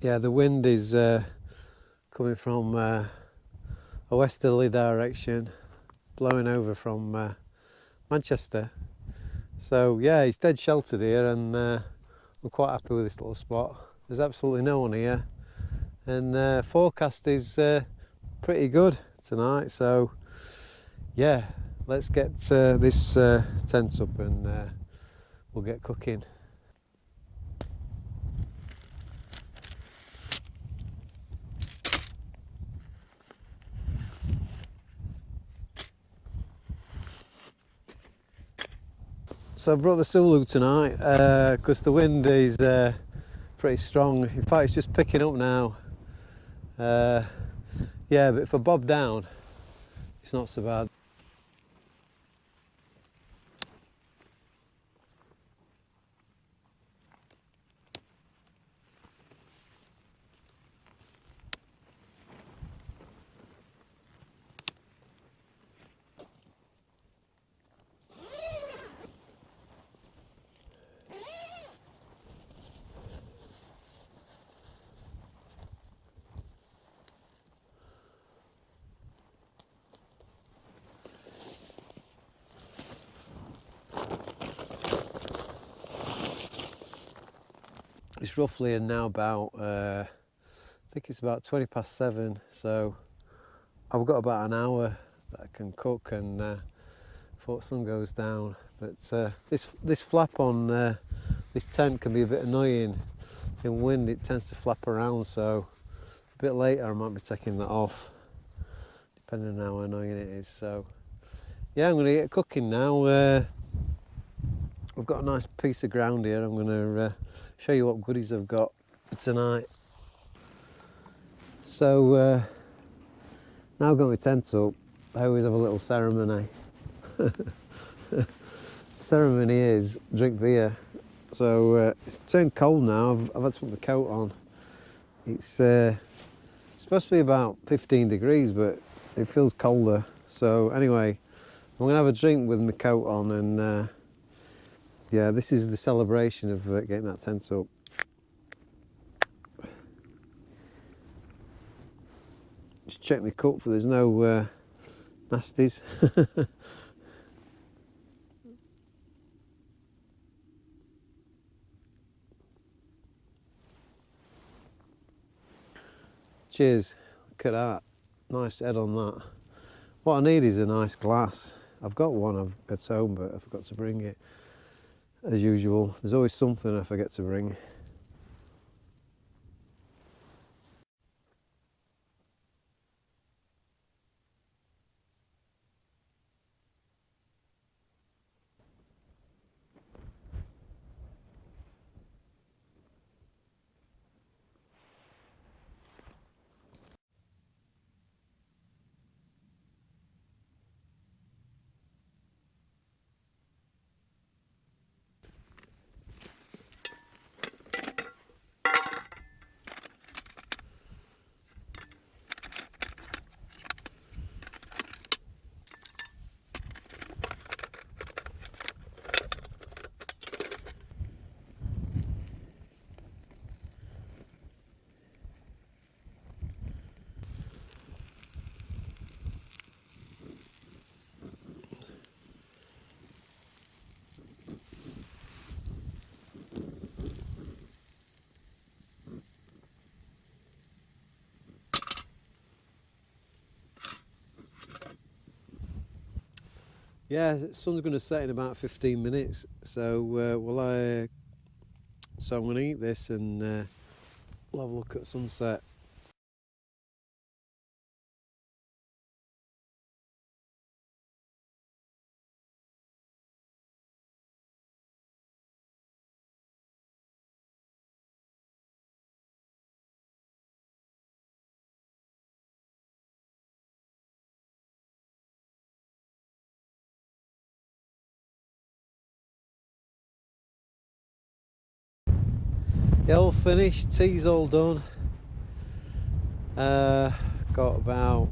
Yeah, the wind is coming from a westerly direction, blowing over from Manchester. So yeah, it's dead sheltered here, and I'm quite happy with this little spot. There's absolutely no one here, and forecast is pretty good tonight. So yeah, let's get this tent up and we'll get cooking. So I brought the Soulo tonight because the wind is pretty strong. In fact, it's just picking up now. Yeah, but if I bob down, it's not so bad. It's roughly now about, I think it's about 20 past 7, so I've got about an hour that I can cook and before the sun goes down. But this flap on this tent can be a bit annoying. In wind it tends to flap around, so a bit later I might be taking that off, depending on how annoying it is. So yeah, I'm going to get cooking now. I've got a nice piece of ground here. I'm going to show you what goodies I've got tonight. So now I've got my tent up, I always have a little ceremony. Ceremony is drink beer. So it's turned cold now. I've had to put my coat on. It's supposed to be about 15 degrees, but it feels colder. So anyway, I'm going to have a drink with my coat on, and yeah, this is the celebration of getting that tent up. Just check my cup for there's no nasties. Cheers. Look at that. Nice head on that. What I need is a nice glass. I've got one at home, but I forgot to bring it. As usual, there's always something I forget to bring. Yeah, the sun's going to set in about 15 minutes, so so I'm going to eat this and we'll have a look at sunset. Yeah, all finished, tea's all done. Got about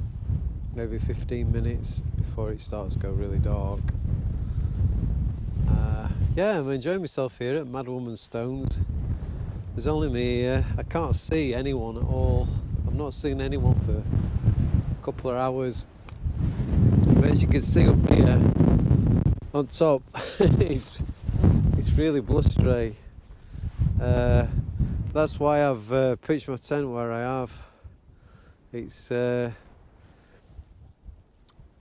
maybe 15 minutes before it starts to go really dark. Yeah, I'm enjoying myself here at Madwoman Stones. There's only me here. I can't see anyone at all. I've not seen anyone for a couple of hours. But as you can see up here on top, it's really blustery. That's why I've pitched my tent where I have. It's yeah,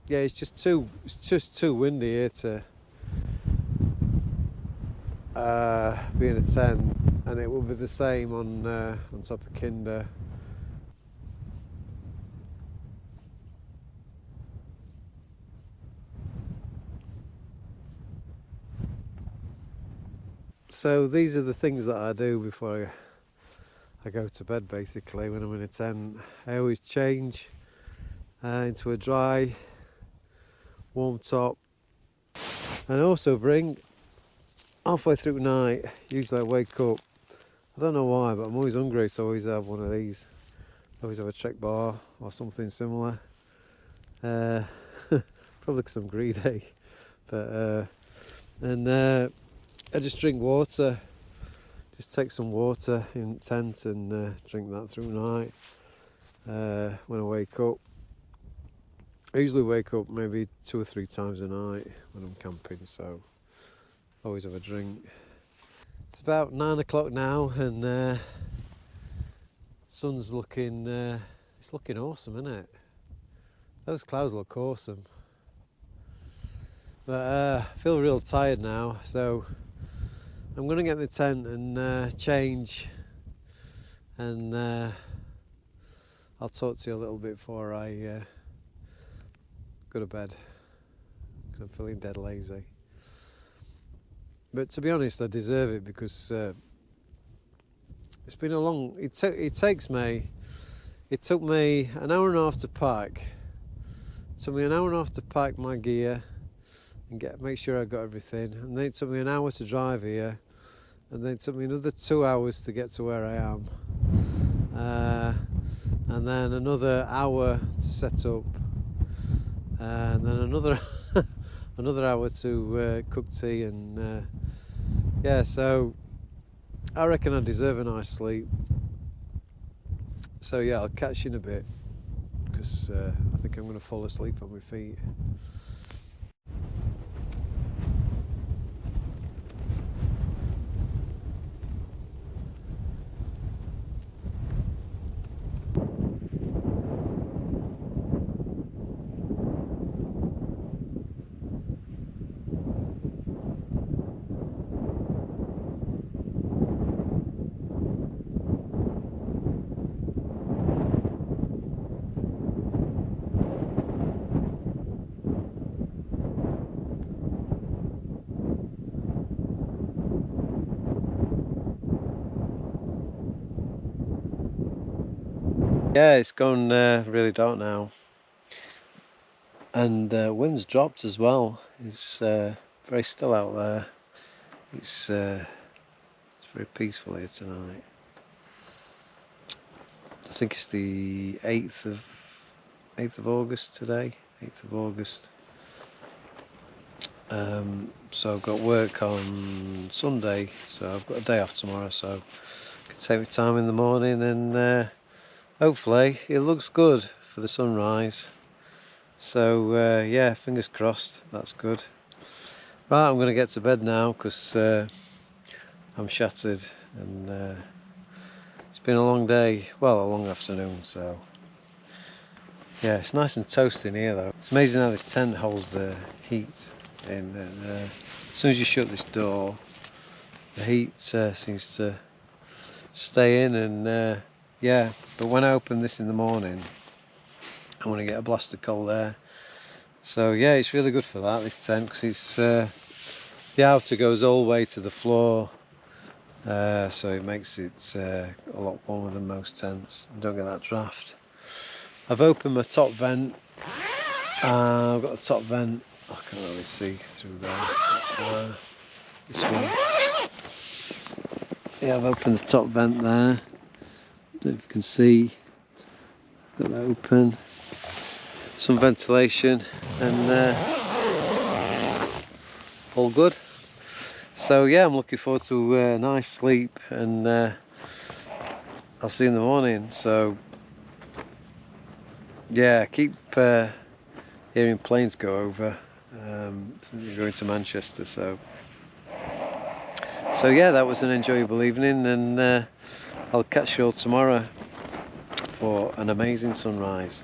it's just too windy here to be in a tent, and it will be the same on top of Kinder. So these are the things that I do before I go to bed. Basically, when I'm in a tent, I always change into a dry, warm top, and also bring halfway through the night. Usually I wake up. I don't know why, but I'm always hungry, so I always have one of these. I always have a Trek bar or something similar. Probably because I'm greedy, but I just drink water. Just take some water in the tent and drink that through the night. When I wake up, I usually wake up maybe 2 or 3 times a night when I'm camping, so I always have a drink. It's about 9 o'clock now, and sun's looking. It's looking awesome, isn't it? Those clouds look awesome. But I feel real tired now, so I'm going to get in the tent and change, and I'll talk to you a little bit before I go to bed, because I'm feeling dead lazy. But to be honest, I deserve it, because it's been a long. It took me an hour and a half to pack. It took me an hour and a half to pack my gear and make sure I got everything, and then it took me an hour to drive here, and then it took me another 2 hours to get to where I am, and then another hour to set up, and then another another hour to cook tea, and yeah, so I reckon I deserve a nice sleep. So yeah, I'll catch you in a bit, because I think I'm going to fall asleep on my feet. Yeah, it's gone really dark now, and wind's dropped as well. It's very still out there. It's very peaceful here tonight. I think it's the 8th of August today. 8th of August. So I've got work on Sunday, so I've got a day off tomorrow, so I can take my time in the morning, and hopefully it looks good for the sunrise. So yeah, fingers crossed, that's good. Right, I'm going to get to bed now, because I'm shattered, and it's been a long day, well, a long afternoon, so yeah, it's nice and toasty in here though. It's amazing how this tent holds the heat in, and as soon as you shut this door, the heat seems to stay in, and yeah, but when I open this in the morning, I want to get a blast of cold air. So yeah, it's really good for that, this tent, because it's the outer goes all the way to the floor, so it makes it a lot warmer than most tents. You don't get that draft. I've opened my top vent. I've got a top vent. I can't really see through there. This one. Yeah, I've opened the top vent there. Don't know if you can see. Got that open. Some ventilation, and all good. So yeah, I'm looking forward to a nice sleep, and I'll see you in the morning. So yeah, keep hearing planes go over. I think they're going to Manchester, so yeah, that was an enjoyable evening, and I'll catch you all tomorrow for an amazing sunrise.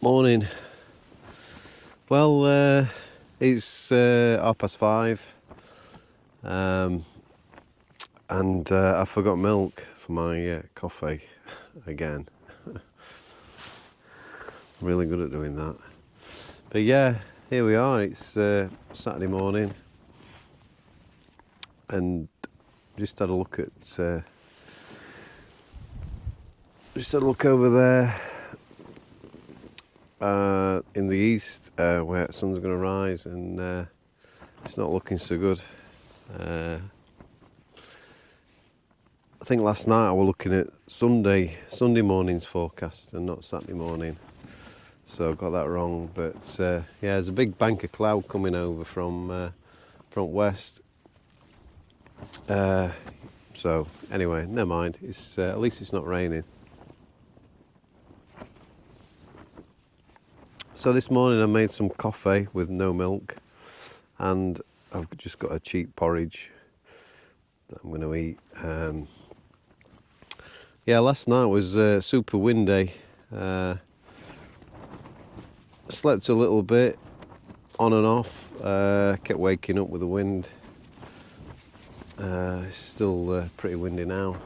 Morning. Well, it's 5:30, and I forgot milk for my coffee again. Really good at doing that. But yeah, here we are. It's Saturday morning, and just had a look at over there in the east where the sun's going to rise, and it's not looking so good. I think last night I was looking at Sunday morning's forecast and not Saturday morning, so I got that wrong. But yeah, there's a big bank of cloud coming over from west. So anyway, never mind. It's at least it's not raining. So this morning I made some coffee with no milk, and I've just got a cheap porridge that I'm going to eat. Yeah, last night was super windy. Slept a little bit, on and off. Kept waking up with the wind. It's still pretty windy now.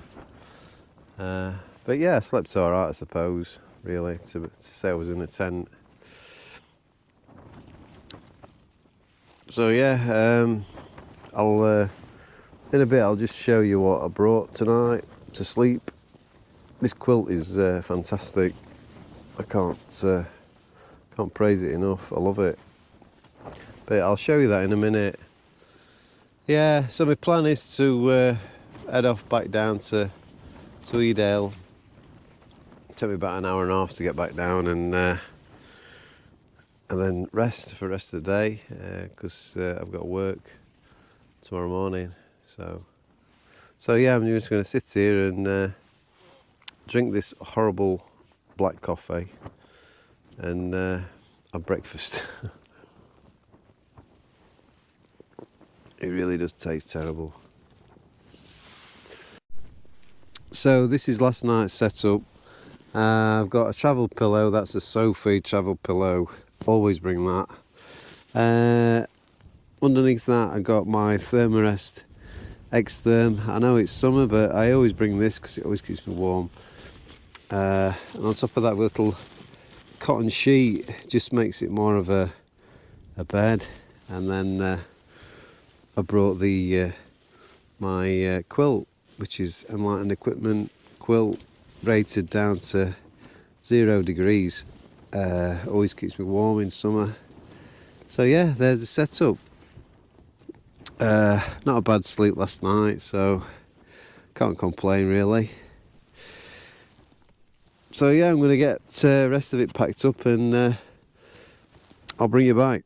But yeah, I slept alright, I suppose, really, to say I was in a tent. So yeah, I'll in a bit I'll just show you what I brought tonight to sleep. This quilt is fantastic. I can't praise it enough. I love it. But I'll show you that in a minute. Yeah, so my plan is to head off back down to Edale. It took me about an hour and a half to get back down, and then rest for the rest of the day, because I've got work tomorrow morning. So yeah, I'm just going to sit here and drink this horrible black coffee and have breakfast. It really does taste terrible. So this is last night's setup. I've got a travel pillow, that's a Sophie travel pillow, always bring that. Underneath that I got my Thermarest X-Therm. I know it's summer, but I always bring this because it always keeps me warm. And on top of that little cotton sheet, just makes it more of a bed. And then I brought the my quilt, which is Enlightened Equipment quilt, rated down to 0 degrees. Always keeps me warm in summer. So yeah, there's the setup. Not a bad sleep last night, so can't complain really. So yeah, I'm going to get the rest of it packed up and I'll bring you back.